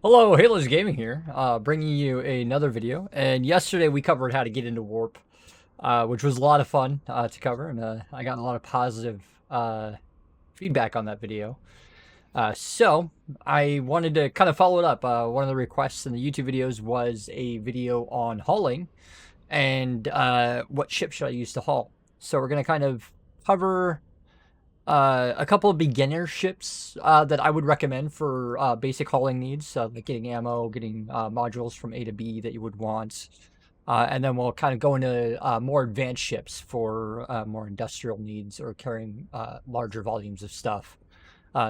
Hello, Halo's Gaming here, bringing you another video. And yesterday we covered how to get into Warp, which was a lot of fun to cover, and I got a lot of positive feedback on that video. So I wanted to kind of follow it up. One of the requests in the YouTube videos was a video on hauling and what ship should I use to haul. So we're going to kind of cover a couple of beginner ships that I would recommend for basic hauling needs, like getting ammo, getting modules from A to B that you would want. And then we'll kind of go into more advanced ships for more industrial needs or carrying larger volumes of stuff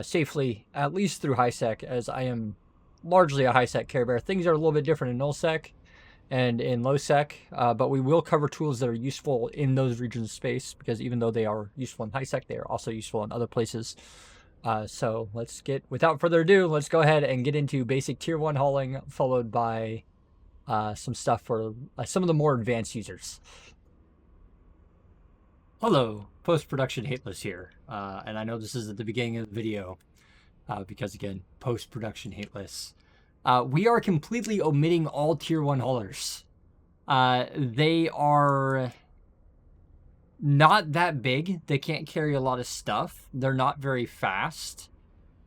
safely, at least through high-sec, as I am largely a high-sec carrier bear. Things are a little bit different in null-sec and in low-sec, but we will cover tools that are useful in those regions of space, because even though they are useful in high-sec, they are also useful in other places. So without further ado, let's go ahead and get into basic tier 1 hauling, followed by some stuff for some of the more advanced users. Hello, post-production hateless here, and I know this is at the beginning of the video, because again, post-production hateless. We are completely omitting all tier 1 haulers. They are not that big. They can't carry a lot of stuff. They're not very fast.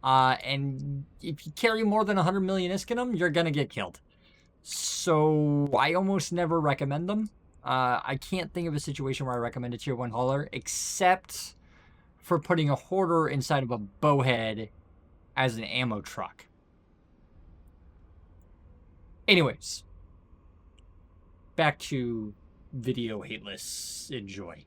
And if you carry more than 100 million ISK in them, you're going to get killed. So I almost never recommend them. I can't think of a situation where I recommend a tier 1 hauler, except for putting a hoarder inside of a Bowhead as an ammo truck. Anyways, back to video hateless. Enjoy.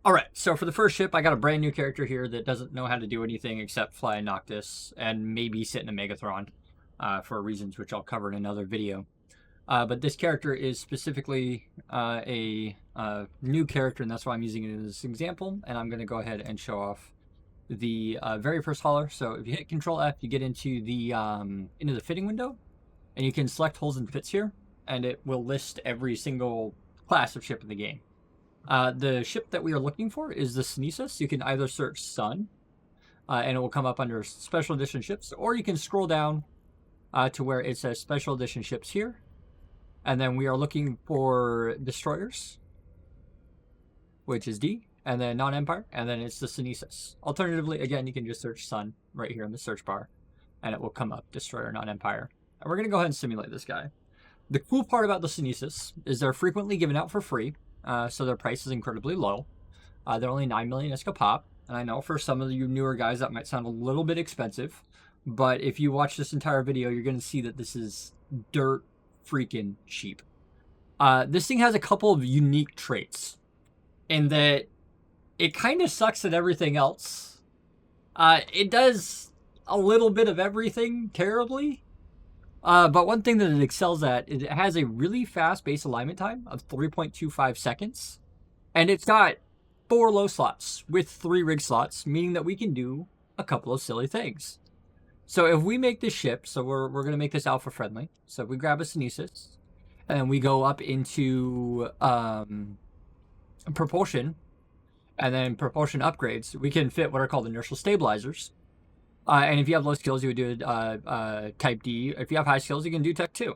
Alright, so for the first ship, I got a brand new character here that doesn't know how to do anything except fly a Noctis and maybe sit in a Megathron for reasons which I'll cover in another video. But this character is specifically a new character, and that's why I'm using it as an example. And I'm going to go ahead and show off the very first hauler. So if you hit Control F, you get into the fitting window, and you can select holes and fits here, and it will list every single class of ship in the game. The ship that we are looking for is the Sunesis. You can either search Sun, and it will come up under Special Edition Ships, or you can scroll down to where it says Special Edition Ships here. And then we are looking for Destroyers, which is D, and then Non-Empire, and then it's the Sunesis. Alternatively, again, you can just search Sun right here in the search bar, and it will come up Destroyer, Non-Empire. And we're going to go ahead and simulate this guy. The cool part about the Sunesis is they're frequently given out for free, so their price is incredibly low. They're only 9 million ISK pop, and I know for some of you newer guys that might sound a little bit expensive, but if you watch this entire video, you're going to see that this is dirt freaking cheap. This thing has a couple of unique traits in that it kind of sucks at everything else. It does a little bit of everything terribly. But one thing that it excels at is it has a really fast base alignment time of 3.25 seconds. And it's got 4 low slots with 3 rig slots, meaning that we can do a couple of silly things. So if we make this ship, so we're going to make this alpha friendly. So if we grab a Sunesis, and we go up into propulsion, and then propulsion upgrades, we can fit what are called inertial stabilizers. And if you have low skills, you would do type D. If you have high skills, you can do type 2.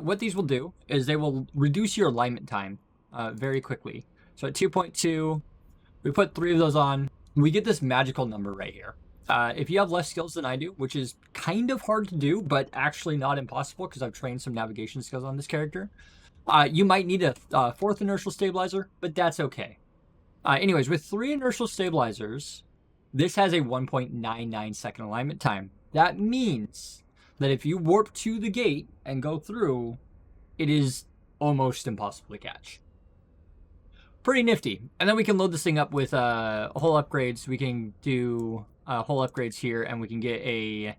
What these will do is they will reduce your alignment time very quickly. So at 2.2, we put 3 of those on. We get this magical number right here. If you have less skills than I do, which is kind of hard to do, but actually not impossible because I've trained some navigation skills on this character, you might need a 4th inertial stabilizer, but that's okay. Anyways, with 3 inertial stabilizers, this has a 1.99 second alignment time. That means that if you warp to the gate and go through, it is almost impossible to catch. Pretty nifty. And then we can load this thing up with hull upgrades. We can do hull upgrades here, and we can get a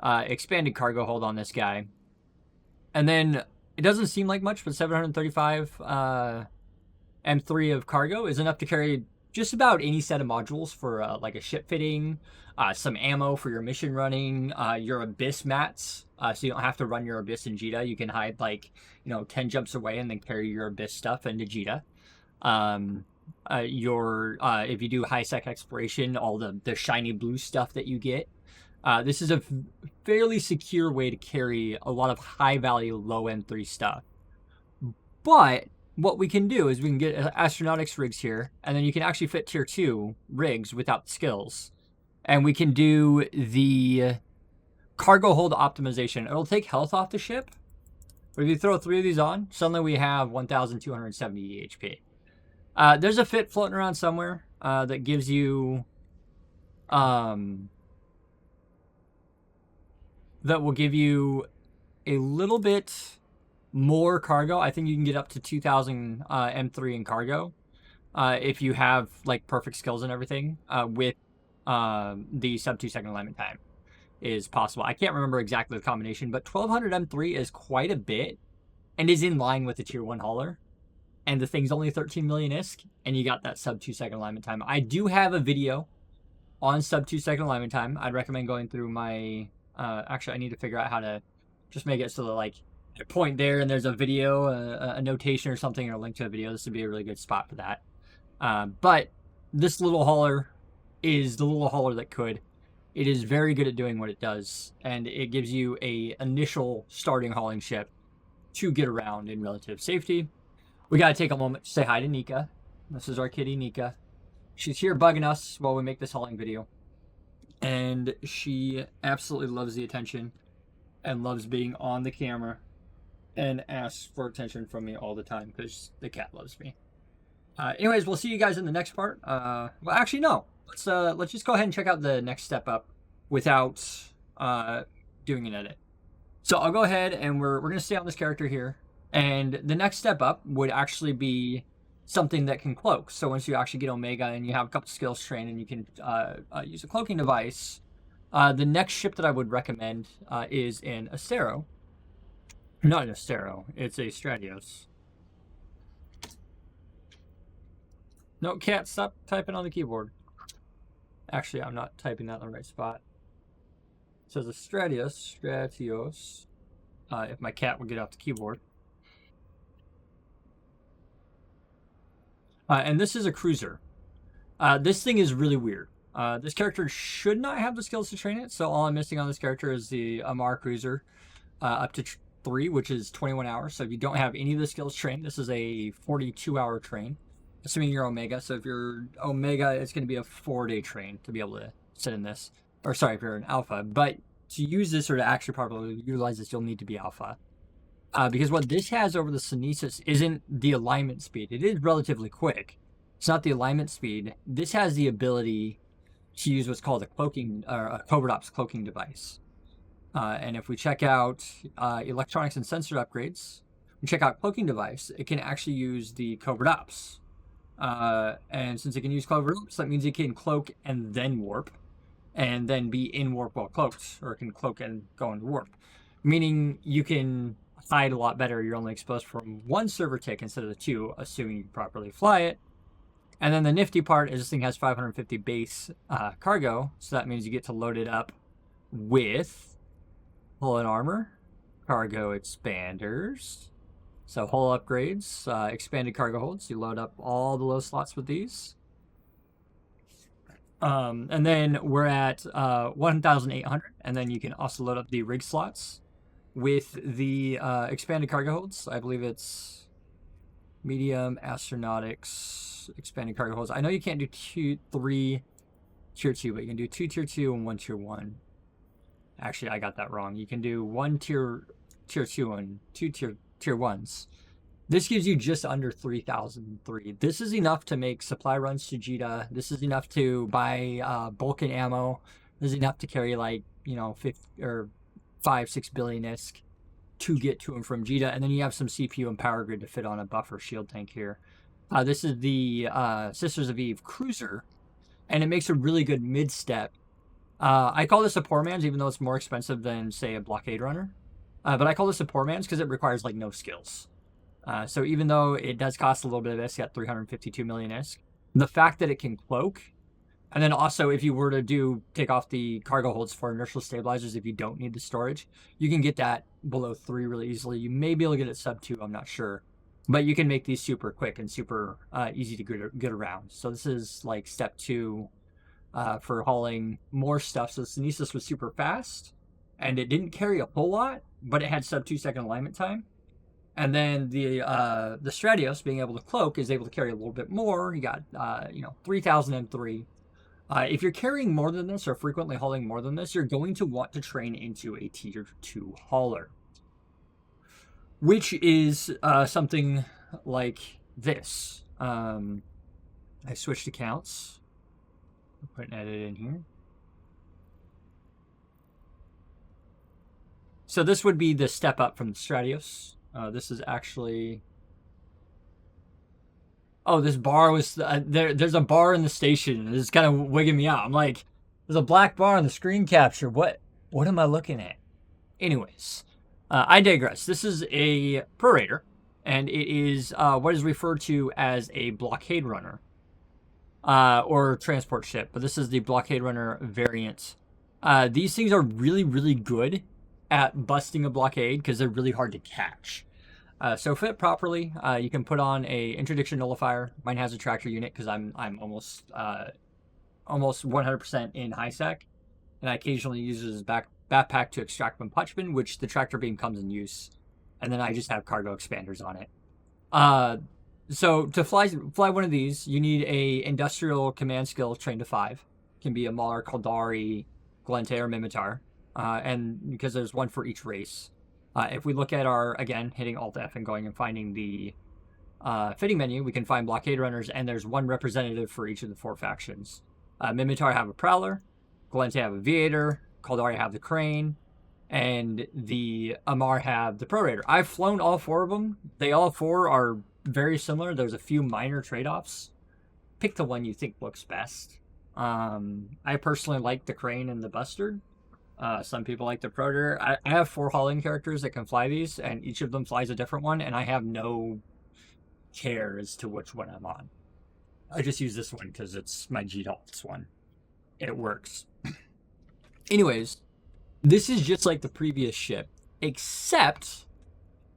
expanded cargo hold on this guy. And then it doesn't seem like much, but 735 M3 of cargo is enough to carry just about any set of modules for like a ship fitting, some ammo for your mission running, your abyss mats, so you don't have to run your abyss in Jita. You can hide 10 jumps away and then carry your abyss stuff into Jita. If you do high sec exploration, all the shiny blue stuff that you get. This is a fairly secure way to carry a lot of high value, low M3 stuff. But what we can do is we can get astronautics rigs here, and then you can actually fit tier 2 rigs without skills. And we can do the cargo hold optimization. It'll take health off the ship. But if you throw 3 of these on, suddenly we have 1,270 HP. There's a fit floating around somewhere that gives you... that will give you a little bit more cargo. I think you can get up to 2,000 M3 in cargo if you have like perfect skills and everything with the sub 2 second alignment time is possible. I can't remember exactly the combination, but 1,200 M3 is quite a bit and is in line with the tier 1 hauler. And the thing's only 13 million ISK, and you got that sub 2 second alignment time. I do have a video on sub 2 second alignment time. I'd recommend going through my... actually, I need to figure out how to just make it so that, like, a point there and there's a video, a notation or something, or a link to a video. This would be a really good spot for that. But this little hauler is the little hauler that could. It is very good at doing what it does, and it gives you a initial starting hauling ship to get around in relative safety. We got to take a moment to say hi to Nika. This is our kitty, Nika. She's here bugging us while we make this hauling video. And she absolutely loves the attention and loves being on the camera and asks for attention from me all the time because the cat loves me. Anyways, we'll see you guys in the next part. Well, actually, no. Let's just go ahead and check out the next step up without doing an edit. So I'll go ahead and we're going to stay on this character here. And the next step up would actually be something that can cloak. So once you actually get Omega and you have a couple skills trained and you can use a cloaking device, the next ship that I would recommend is an Astero. Not an Astero, it's a Stratios. No, cat, stop typing on the keyboard. Actually, I'm not typing that in the right spot. It says a Stratios. If my cat would get off the keyboard. And this is a cruiser. This thing is really weird. This character should not have the skills to train it, so all I'm missing on this character is the Amar cruiser up to 3, which is 21 hours. So if you don't have any of the skills trained, this is a 42-hour train, assuming you're Omega. So if you're Omega, it's going to be a 4-day train to be able to sit in this. Or sorry, if you're an Alpha. But to use this or to actually properly utilize this, you'll need to be Alpha. Because what this has over the Sunesis isn't the alignment speed. It is relatively quick. It's not the alignment speed. This has the ability to use what's called a cloaking or a covert ops cloaking device. And if we check out electronics and sensor upgrades, we check out cloaking device, it can actually use the covert ops. And since it can use covert ops, that means it can cloak and then warp, and then be in warp while cloaked, or it can cloak and go into warp. Meaning you can hide a lot better. You're only exposed from 1 server tick instead of the 2, assuming you properly fly it. And then the nifty part is this thing has 550 base cargo, so that means you get to load it up with hull and armor, cargo expanders, so hull upgrades, expanded cargo holds. You load up all the low slots with these. And then we're at 1,800, and then you can also load up the rig slots with the expanded cargo holds. I believe it's medium, astronautics, expanded cargo holds. I know you can't do 3 tier 2, but you can do 2 tier 2 and 1 tier 1. Actually, I got that wrong. You can do 1 tier 2 and 2 tier 1s. This gives you just under 3,003. This is enough to make supply runs to Jita. This is enough to buy bulk and ammo. This is enough to carry, like, you know, 5-6 billion ISK to get to and from Jita, and then you have some CPU and power grid to fit on a buffer shield tank here. This is the Sisters of Eve cruiser, and it makes a really good mid-step. I call this a poor man's, even though it's more expensive than, say, a blockade runner. But I call this a poor man's because it requires, like, no skills. So even though it does cost a little bit of ISK at 352 million ISK, the fact that it can cloak, and then also if you were to take off the cargo holds for inertial stabilizers, if you don't need the storage, you can get that below 3 really easily. You may be able to get it sub 2, I'm not sure. But you can make these super quick and super easy to get around. So this is like step 2 for hauling more stuff. So Sunesis was super fast, and it didn't carry a whole lot, but it had sub 2-second alignment time. And then the Stratios, being able to cloak, is able to carry a little bit more. You got 3003. If you're carrying more than this or frequently hauling more than this, you're going to want to train into a tier 2 hauler, which is something like this. I switched accounts. Put an edit in here. So this would be the step up from the Stratios. This is actually... Oh, this bar was... there's a bar in the station. It's kind of wigging me out. I'm like, there's a black bar on the screen capture. What am I looking at? Anyways, I digress. This is a prorator, and it is what is referred to as a blockade runner. Or transport ship, but this is the blockade runner variant. These things are really, really good at busting a blockade because they're really hard to catch. So fit properly, you can put on a interdiction nullifier. Mine has a tractor unit because I'm almost 100% in high sec, and I occasionally use it as backpack to extract from Punchman, which the tractor beam comes in use, and then I just have cargo expanders on it. So to fly one of these, you need a industrial command skill trained to 5. It can be a Mauler, Kaldari, Glente, or Mimitar. And because there's one for each race. If we look at our, again, hitting Alt-F and going and finding the fitting menu, we can find blockade runners, and there's one representative for each of the 4 factions. Mimitar have a Prowler, Glente have a Viator, Kaldari have the Crane, and the Amar have the Prorator. I've flown all 4 of them. They all 4 are very similar. There's a few minor trade-offs. Pick the one you think looks best. I personally like the Crane and the Bustard. Some people like the Prorator. I have 4 hauling characters that can fly these, and each of them flies a different one, and I have no care as to which one I'm on. I just use this one because it's my G-Dalts one. It works. Anyways, this is just like the previous ship, except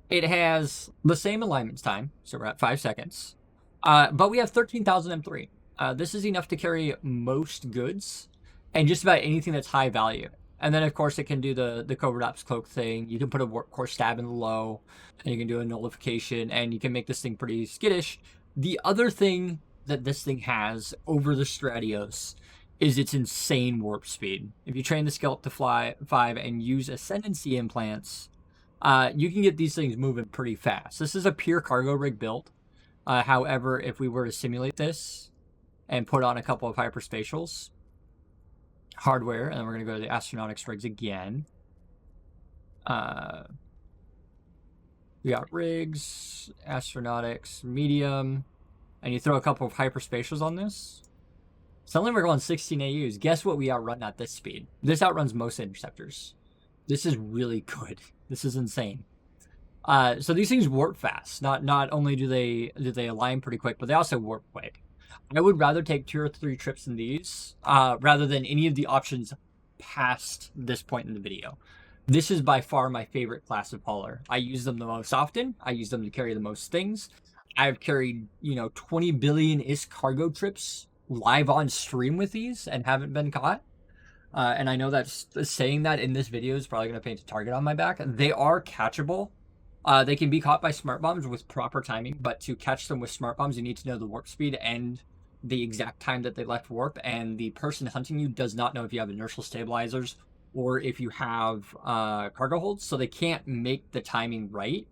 it has the same alignment time, so we're at 5 seconds, but we have 13,000 M3. This is enough to carry most goods and just about anything that's high value. And then, of course, it can do the Covert Ops Cloak thing. You can put a Warp Core Stab in the low, and you can do a Nullification, and you can make this thing pretty skittish. The other thing that this thing has over the Stratios is its insane warp speed. If you train the skill up to fly 5 and use Ascendancy implants, you can get these things moving pretty fast. This is a pure cargo rig build. However, if we were to simulate this and put on a couple of hyperspatials, hardware, and then we're going to go to the astronautics rigs again. We got rigs, astronautics, medium, and you throw a couple of hyperspatials on this. Suddenly we're going 16 AUs. Guess what we outrun at this speed? This outruns most interceptors. This is really good. This is insane. So these things warp fast. Not only do they align pretty quick, but they also warp quick. I would rather take 2 or 3 trips in these rather than any of the options past this point in the video. This is by far my favorite class of hauler. I use them the most often. I use them to carry the most things. I've carried, 20 billion-ish cargo trips live on stream with these and haven't been caught. And I know that saying that in this video is probably going to paint a target on my back. They are catchable. They can be caught by smart bombs with proper timing, but to catch them with smart bombs, you need to know the warp speed and the exact time that they left warp, and the person hunting you does not know if you have inertial stabilizers or if you have cargo holds, so they can't make the timing right.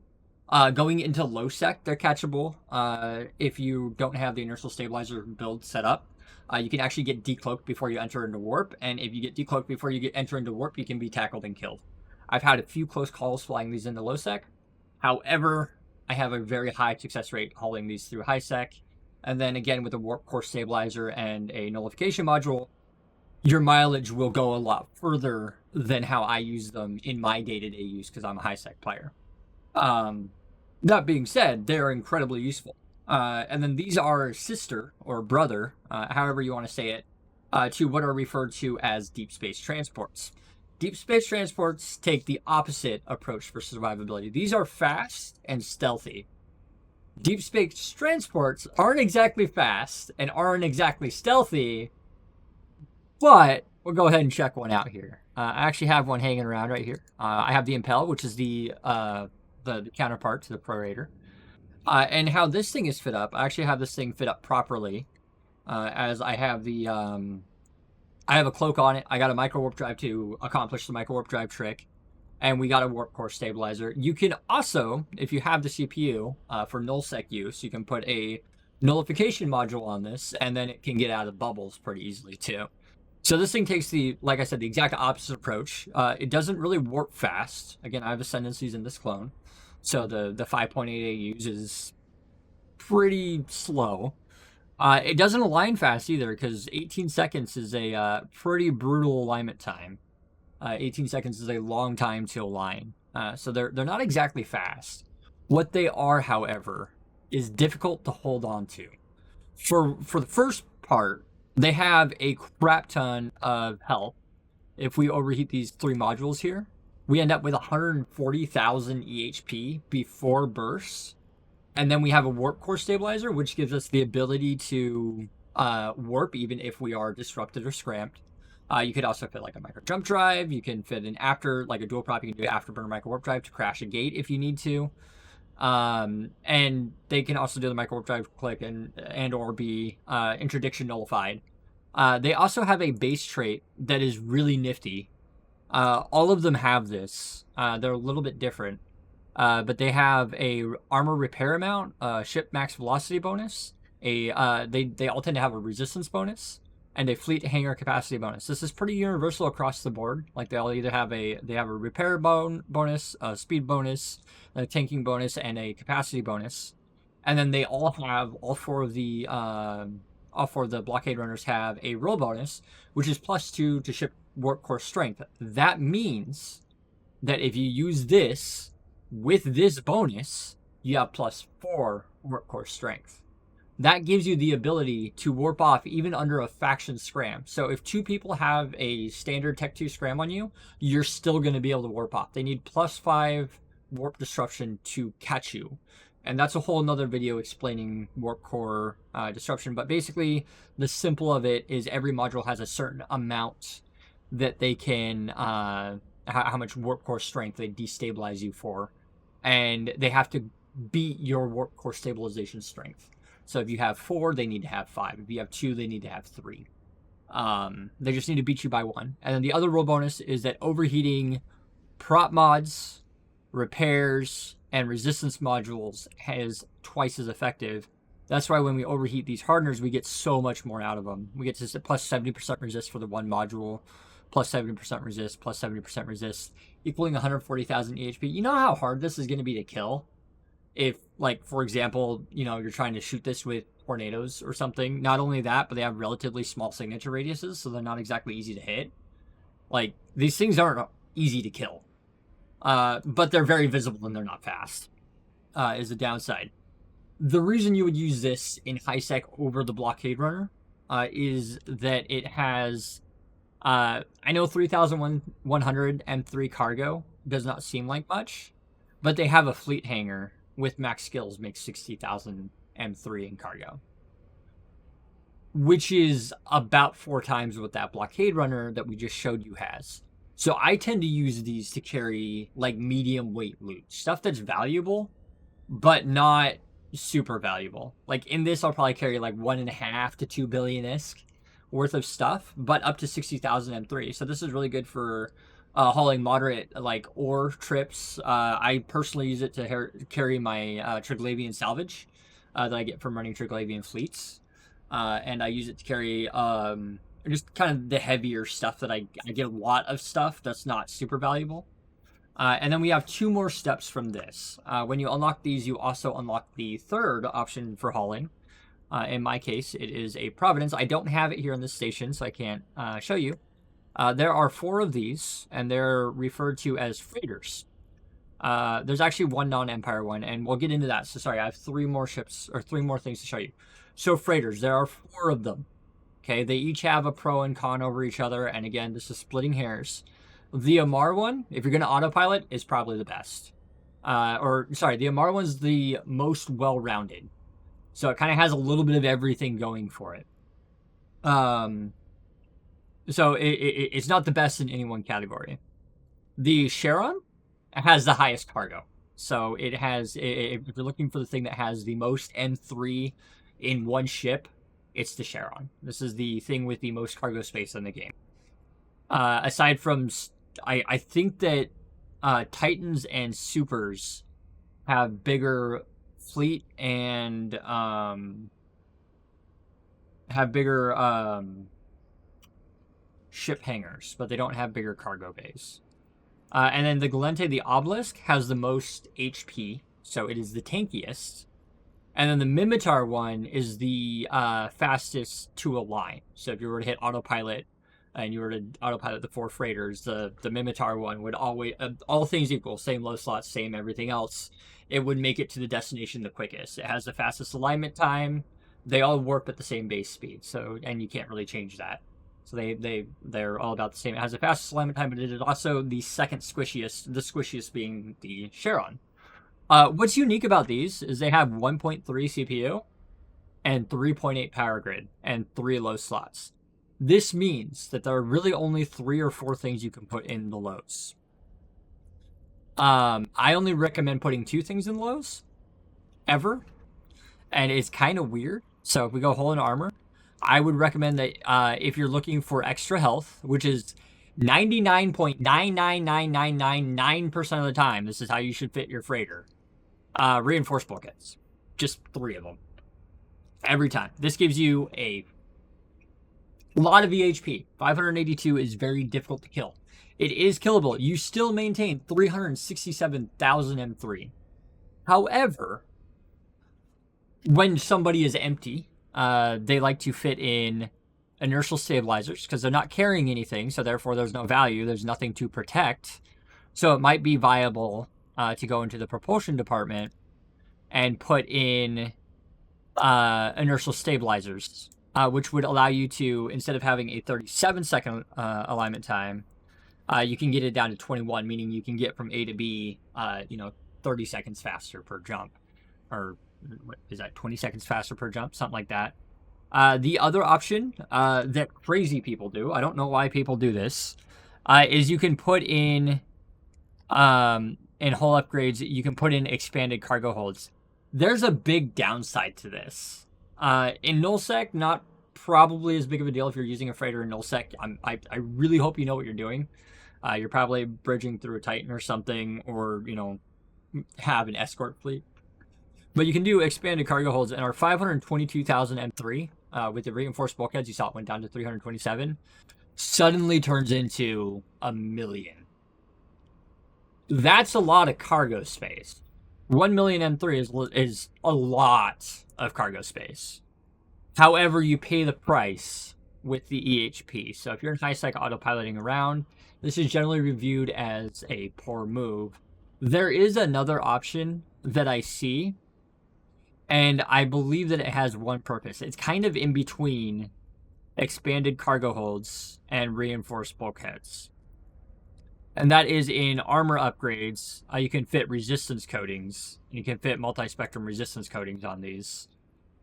Going into low sec, they're catchable if you don't have the inertial stabilizer build set up. You can actually get decloaked before you enter into warp, and if you get decloaked before you enter into warp, you can be tackled and killed. I've had a few close calls flying these into low sec. However, I have a very high success rate hauling these through high sec. And then again, with a warp core stabilizer and a nullification module, your mileage will go a lot further than how I use them in my day-to-day use because I'm a high sec player. That being said, they're incredibly useful. And then these are sister or brother, however you want to say it, to what are referred to as deep space transports. Deep space transports take the opposite approach for survivability. These are fast and stealthy. Deep space transports aren't exactly fast and aren't exactly stealthy, but we'll go ahead and check one out here. I actually have one hanging around right here. I have the Impel, which is the counterpart to the Prorator. And how this thing is fit up, I actually have this thing fit up properly, as I have the I have a cloak on it. I got a micro warp drive to accomplish the micro warp drive trick, and we got a warp core stabilizer. You can also, if you have the CPU for null-sec use, you can put a nullification module on this, and then it can get out of bubbles pretty easily too. So this thing takes the, like I said, the exact opposite approach. It doesn't really warp fast. Again, I have ascendancies in this clone, so the 5.8 AUs is pretty slow. It doesn't align fast either, because 18 seconds is a pretty brutal alignment time. 18 seconds is a long time to align. So they're not exactly fast. What they are, however, is difficult to hold on to. For the first part, they have a crap ton of health. If we overheat these 3 modules here, we end up with 140,000 EHP before bursts. And then we have a warp core stabilizer, which gives us the ability to warp even if we are disrupted or scramped. You could also fit like a micro jump drive. You can fit an after, like a dual prop. You can do afterburner micro warp drive to crash a gate if you need to. And they can also do the micro warp drive click and or be interdiction nullified. They also have a base trait that is really nifty. All of them have this. They're a little bit different. But they have a armor repair amount, ship max velocity bonus. They all tend to have a resistance bonus, and a fleet hangar capacity bonus. This is pretty universal across the board. Like they all either have a repair bonus, a speed bonus, a tanking bonus, and a capacity bonus. And then they all have all four of the blockade runners have a roll bonus, which is +2 to ship warp core strength. That means that if you use this with this bonus, you have +4 warp core strength. That gives you the ability to warp off even under a faction scram. So if 2 people have a standard Tech 2 scram on you, you're still going to be able to warp off. They need +5 warp disruption to catch you. And that's a whole nother video explaining warp core disruption. But basically, the simple of it is every module has a certain amount that they can, how much warp core strength they destabilize you for. And they have to beat your warp core stabilization strength. So if you have 4, they need to have 5. If you have 2, they need to have 3. They just need to beat you by 1. And then the other rule bonus is that overheating prop mods, repairs, and resistance modules is twice as effective. That's why when we overheat these hardeners, we get so much more out of them. We get to +70% resist for the one module, +70% resist, +70% resist, equaling 140,000 EHP. You know how hard this is going to be to kill? If, like, for example, you know, you're trying to shoot this with tornadoes or something. Not only that, but they have relatively small signature radiuses, so they're not exactly easy to hit. Like, these things aren't easy to kill. But they're very visible and they're not fast, is the downside. The reason you would use this in high sec over the blockade runner is that it has, I know 3,103 cargo does not seem like much, but they have a fleet hangar with max skills makes 60,000 M3 in cargo, which is about 4 times what that blockade runner that we just showed you has. So I tend to use these to carry like medium weight loot, stuff that's valuable, but not super valuable. Like in this, I'll probably carry like 1.5 to 2 billion-isk worth of stuff, but up to 60,000 M3. So this is really good for hauling moderate like ore trips. I personally use it to carry my Triglavian salvage that I get from running Triglavian fleets, and I use it to carry just kind of the heavier stuff that I get a lot of stuff that's not super valuable. And then we have 2 more steps from this. When you unlock these, you also unlock the third option for hauling. In my case, it is a Providence. I don't have it here in this station, so I can't show you. There are 4 of these, and they're referred to as freighters. There's actually 1 non-Empire one, and we'll get into that. So sorry, I have 3 more ships, or 3 more things to show you. So freighters, there are 4 of them. Okay, they each have a pro and con over each other, and again, this is splitting hairs. The Amar one, if you're going to autopilot, is probably the best. The Amar one's the most well-rounded. So it kind of has a little bit of everything going for it. So it's not the best in any one category. The Charon has the highest cargo. So it has, if you're looking for the thing that has the most M3 in one ship, it's the Charon. This is the thing with the most cargo space in the game. Aside from, I think that Titans and Supers have bigger fleet and have bigger ship hangars, but they don't have bigger cargo bays. And then the Galente, the Obelisk, has the most HP, so it is the tankiest. And then the Mimitar one is the fastest to align. So if you were to hit autopilot and you were to autopilot the 4 freighters, the Mimitar one would always, all things equal, same low slots, same everything else, it would make it to the destination the quickest. It has the fastest alignment time. They all warp at the same base speed, so, and you can't really change that. So they're all about the same. It has the fastest alignment time, but it is also the second squishiest, the squishiest being the Charon. What's unique about these is they have 1.3 CPU and 3.8 power grid and 3 low slots. This means that there are really only 3 or 4 things you can put in the lows. I only recommend putting 2 things in lows ever, and it's kind of weird. So if we go hull and armor, I would recommend that if you're looking for extra health, which is 99.99999% of the time, this is how you should fit your freighter. Reinforced bulkheads. Just 3 of them. Every time. This gives you a lot of EHP. 582 is very difficult to kill. It is killable. You still maintain 367,000 M3. However, when somebody is empty, they like to fit in inertial stabilizers because they're not carrying anything, so therefore there's no value, there's nothing to protect. So it might be viable to go into the propulsion department and put in inertial stabilizers, which would allow you to, instead of having a 37-second alignment time, you can get it down to 21, meaning you can get from A to B, 30 seconds faster per jump, or what is that, 20 seconds faster per jump, something like that. The other option that crazy people do, I don't know why people do this, is you can put in hull upgrades, you can put in expanded cargo holds. There's a big downside to this. In null-sec, not probably as big of a deal if you're using a freighter in null-sec. I really hope you know what you're doing. You're probably bridging through a Titan or something, or, have an escort fleet. But you can do expanded cargo holds, and our 522,000 M3 with the reinforced bulkheads, you saw it went down to 327, suddenly turns into 1 million. That's a lot of cargo space. 1 million M3 is a lot of cargo space. However, you pay the price with the EHP. So if you're in high-sec autopiloting around, this is generally reviewed as a poor move. There is another option that I see, and I believe that it has one purpose. It's kind of in between expanded cargo holds and reinforced bulkheads. And that is in armor upgrades. You can fit resistance coatings. You can fit multi-spectrum resistance coatings on these.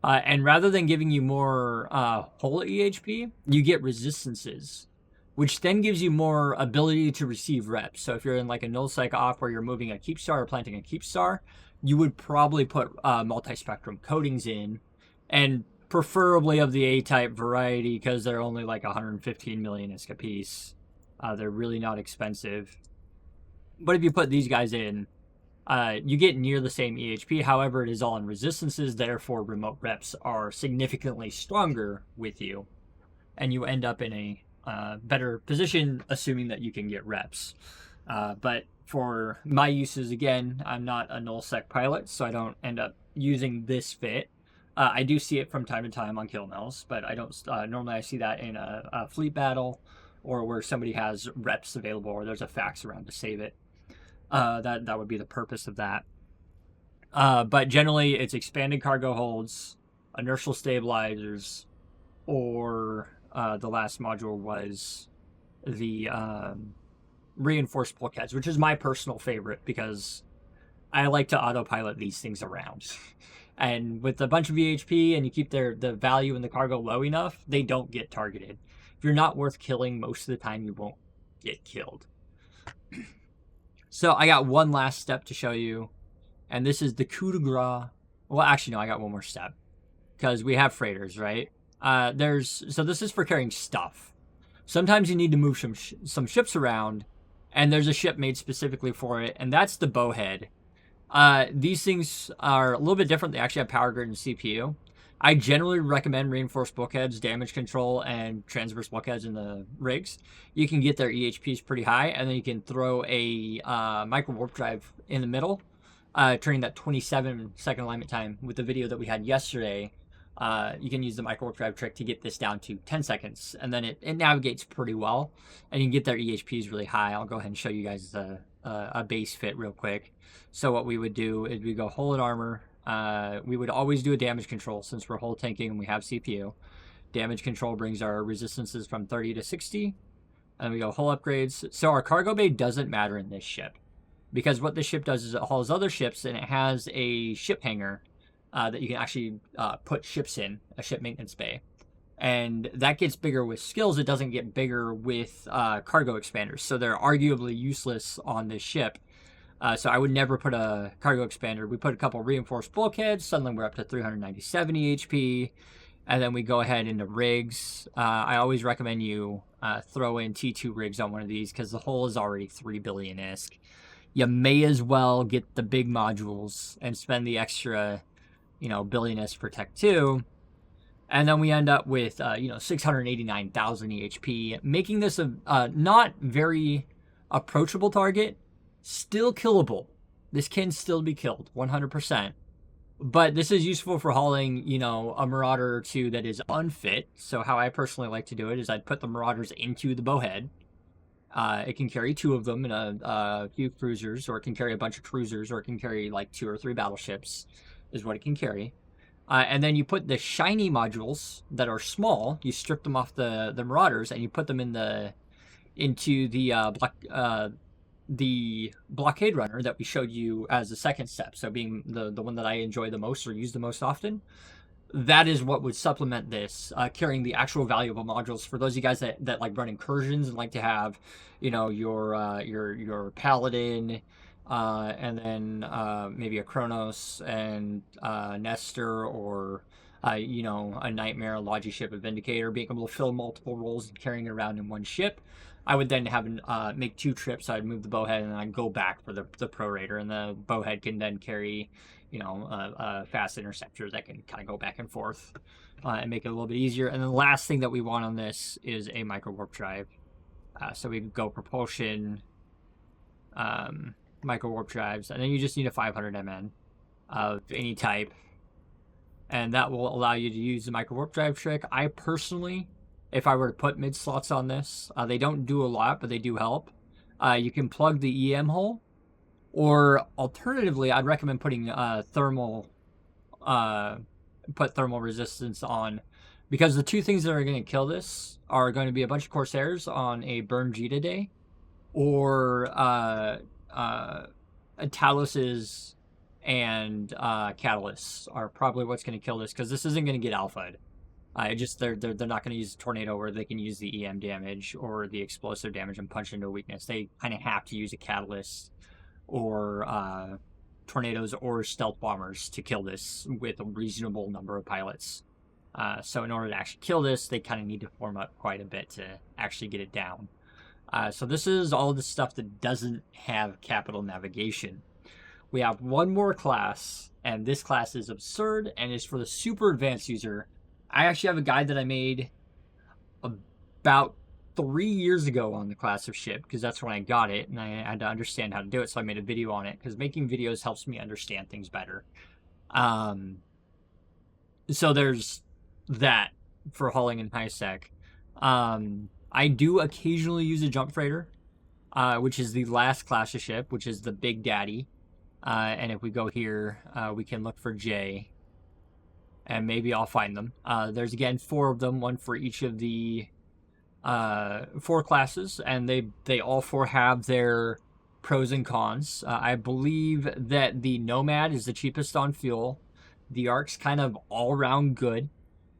And rather than giving you more hull EHP, you get resistances, which then gives you more ability to receive reps. So if you're in like a null-sec op where you're moving a keep star or planting a keep star, you would probably put multi-spectrum coatings in, and preferably of the A-type variety because they're only like 115 million ISK a piece. They're really not expensive. But if you put these guys in, you get near the same EHP. However, it is all in resistances, therefore remote reps are significantly stronger with you, and you end up in a better position, assuming that you can get reps. But for my uses, again, I'm not a null-sec pilot, so I don't end up using this fit. I do see it from time to time on kill mills, but I don't. Normally, I see that in a fleet battle, or where somebody has reps available, or there's a fax around to save it. That would be the purpose of that. But generally, it's expanded cargo holds, inertial stabilizers, or the last module was the reinforced bulkheads, which is my personal favorite because I like to autopilot these things around. And with a bunch of VHP and you keep the value in the cargo low enough, they don't get targeted. If you're not worth killing, most of the time you won't get killed. So I got one last step to show you, and this is the coup de grace. Well, actually, no, I got one more step, because we have freighters, right? So this is for carrying stuff. Sometimes you need to move some ships around, and there's a ship made specifically for it, and that's the Bowhead. These things are a little bit different. They actually have power grid and CPU. I generally recommend reinforced bulkheads, damage control, and transverse bulkheads in the rigs. You can get their EHPs pretty high, and then you can throw a micro warp drive in the middle, turning that 27-second alignment time with the video that we had yesterday. You can use the micro warp drive trick to get this down to 10 seconds, and then it navigates pretty well, and you can get their EHPs really high. I'll go ahead and show you guys a base fit real quick. So what we would do is we go hull and armor. We would always do a damage control since we're hull tanking and we have CPU. Damage control brings our resistances from 30 to 60. And we go hull upgrades. So our cargo bay doesn't matter in this ship, because what this ship does is it hauls other ships, and it has a ship hangar that you can actually put ships in, a ship maintenance bay. And that gets bigger with skills. It doesn't get bigger with cargo expanders. So they're arguably useless on this ship. So I would never put a cargo expander. We put a couple reinforced bulkheads. Suddenly we're up to 397 EHP. And then we go ahead into rigs. I always recommend you throw in T2 rigs on one of these, because the hull is already 3 billion-isk. You may as well get the big modules and spend the extra, billion-isk for Tech 2. And then we end up with, 689,000 EHP, making this a not very approachable target. Still killable. This can still be killed 100%. But this is useful for hauling, a Marauder or two that is unfit. So how I personally like to do it is I'd put the Marauders into the Bowhead. It can carry 2 of them in a few cruisers, or it can carry a bunch of cruisers, or it can carry like 2 or 3 battleships, is what it can carry. And then you put the shiny modules that are small, you strip them off the Marauders, and you put them into the Blockade runner that we showed you as the second step. So being the one that I enjoy the most or use the most often. That is what would supplement this, carrying the actual valuable modules for those of you guys that like run incursions and like to have, your Paladin, and then maybe a Kronos and Nestor, or a Nightmare, a Logi ship, a Vindicator, being able to fill multiple roles and carrying it around in one ship. I would then have make 2 trips. I'd move the Bowhead and I'd go back for the Pro Raider, and the Bowhead can then carry, a fast interceptor that can kind of go back and forth and make it a little bit easier. And the last thing that we want on this is a micro warp drive. So we go propulsion, micro warp drives, and then you just need a 500 MN of any type, and that will allow you to use the micro warp drive trick. I personally, if I were to put mid slots on this, they don't do a lot, but they do help. You can plug the EM hole, or alternatively, I'd recommend putting thermal resistance on, because the 2 things that are going to kill this are going to be a bunch of Corsairs on a burn Jita day, or Taluses and Catalysts are probably what's going to kill this, because this isn't going to get alpha'd. They're not going to use Tornado where they can use the EM damage or the explosive damage and punch into a weakness. They kind of have to use a Catalyst or Tornadoes or Stealth Bombers to kill this with a reasonable number of pilots. So in order to actually kill this, they kind of need to form up quite a bit to actually get it down. So this is all the stuff that doesn't have capital navigation. We have one more class, and this class is absurd and is for the super advanced user. I actually have a guide that I made about 3 years ago on the class of ship, because that's when I got it, and I had to understand how to do it, so I made a video on it, because making videos helps me understand things better. So there's that for hauling in high sec. I do occasionally use a jump freighter, which is the last class of ship, which is the Big Daddy. And if we go here, we can look for J, and maybe I'll find them. There's again 4 of them, one for each of the 4 classes, and they all 4 have their pros and cons. I believe that the Nomad is the cheapest on fuel. The Ark's kind of all around good,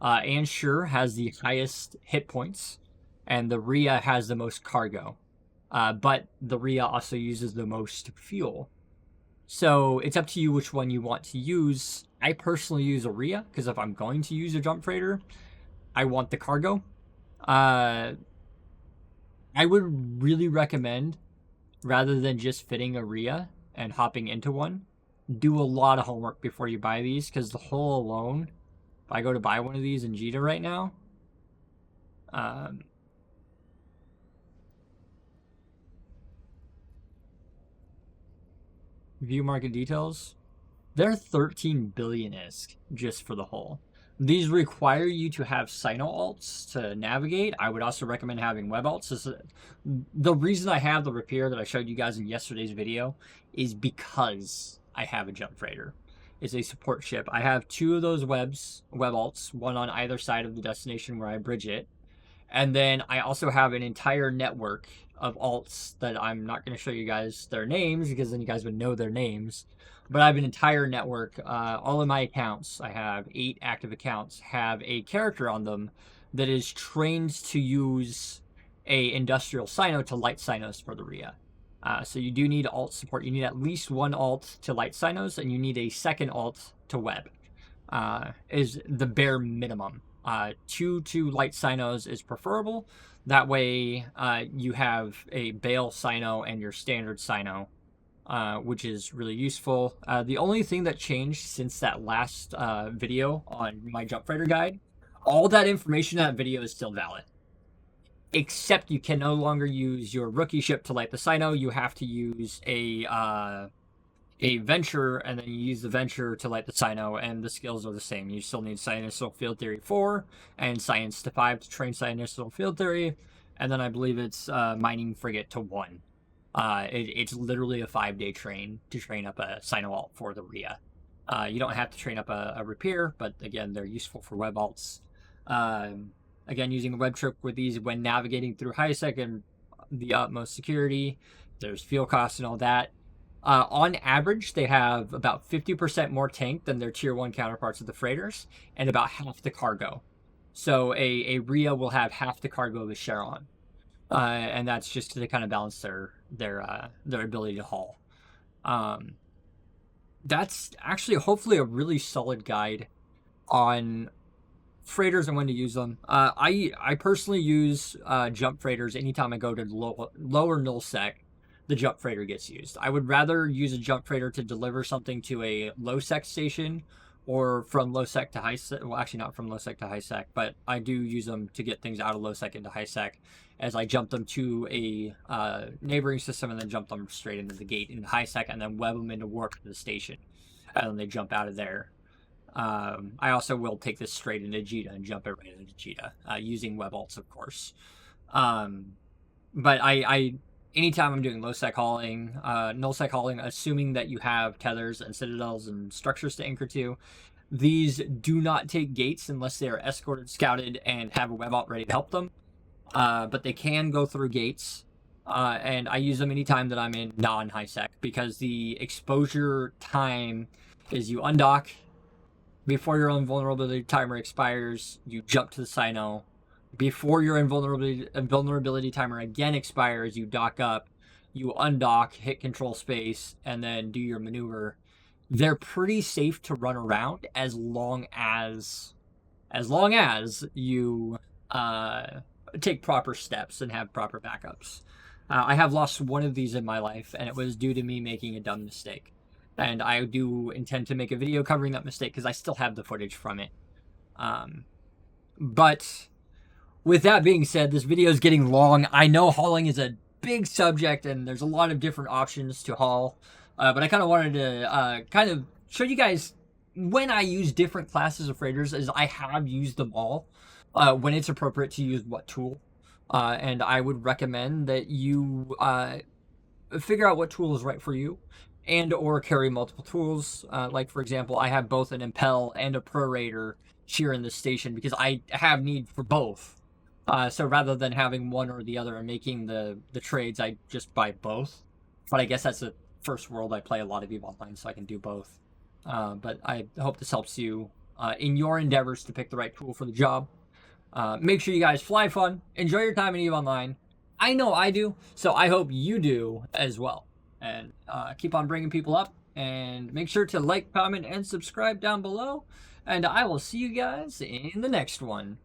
and sure has the highest hit points. and the Rhea has the most cargo. But the Rhea also uses the most fuel. So it's up to you which one you want to use. I personally use a Rhea, because if I'm going to use a jump freighter, I want the cargo. I would really recommend, rather than just fitting a Rhea and hopping into one, do a lot of homework before you buy these, because the hull alone, if I go to buy one of these in Jita right now, view market details, they're 13 billion-isk just for the hull. These require you to have Sino alts to navigate. I would also recommend having web alts. The reason I have the repair that I showed you guys in yesterday's video is because I have a jump freighter. It's a support ship. I have 2 of those web alts, one on either side of the destination where I bridge it. And then I also have an entire network of alts that I'm not going to show you guys their names, because then you guys would know their names. But I have an entire network. All of my accounts, I have 8 active accounts, have a character on them that is trained to use a industrial Sino to light Sinos for the Rhea. So you do need alt support. You need at least 1 alt to light Sinos, and you need a second alt to web. Is the bare minimum. 2 to light Sinos is preferable. That way you have a Bale Sino and your standard Sino, which is really useful. The only thing that changed since that last video on my jump freighter guide, all that information in that video is still valid. Except you can no longer use your rookie ship to light the Sino. You have to use a Venture, and then you use the Venture to light the Sino, and the skills are the same. You still need Cyanosyl Field Theory 4 and Science to 5 to train Cyanosyl Field Theory, and then I believe it's Mining Frigate to 1. It's literally a 5-day train to train up a Sino alt for the Rhea. You don't have to train up a repair, but again, they're useful for web alts. Again, using a web trip with these when navigating through high-sec and the utmost security, there's fuel costs and all that. On average, they have about 50% more tank than their tier 1 counterparts of the freighters, and about half the cargo. So a Rhea will have half the cargo of a Charon, and that's just to kind of balance their ability to haul. That's actually hopefully a really solid guide on freighters and when to use them. I personally use jump freighters anytime I go to lower null-sec. The jump freighter gets used. I would rather use a jump freighter to deliver something to a low-sec station, or from low-sec to high-sec. Well, actually not from low-sec to high-sec, but I do use them to get things out of low-sec into high-sec, as I jump them to a neighboring system and then jump them straight into the gate into high-sec, and then web them into warp to the station, and then they jump out of there. I also will take this straight into Jita and jump it right into Jita, using web alts, of course. But I anytime I'm doing low-sec hauling, null-sec hauling, assuming that you have tethers and citadels and structures to anchor to, these do not take gates unless they are escorted, scouted, and have a web alt ready to help them. But they can go through gates, and I use them anytime that I'm in non-high-sec, because the exposure time is you undock, before your invulnerability timer expires, you jump to the Sino. Before your invulnerability timer again expires, you dock up, you undock, hit control space, and then do your maneuver. They're pretty safe to run around as long as you take proper steps and have proper backups. I have lost one of these in my life, and it was due to me making a dumb mistake. And I do intend to make a video covering that mistake, because I still have the footage from it. But with that being said, this video is getting long. I know hauling is a big subject, and there's a lot of different options to haul. But I kind of wanted to kind of show you guys when I use different classes of freighters, as I have used them all, when it's appropriate to use what tool. And I would recommend that you figure out what tool is right for you, and or carry multiple tools. Like, for example, I have both an Impel and a Prorator here in this station, because I have need for both. So rather than having one or the other and making the trades, I just buy both. But I guess that's the first world I play a lot of EVE Online, so I can do both. But I hope this helps you in your endeavors to pick the right tool for the job. Make sure you guys fly fun, enjoy your time in EVE Online. I know I do, so I hope you do as well. And keep on bringing people up, and make sure to like, comment, and subscribe down below. And I will see you guys in the next one.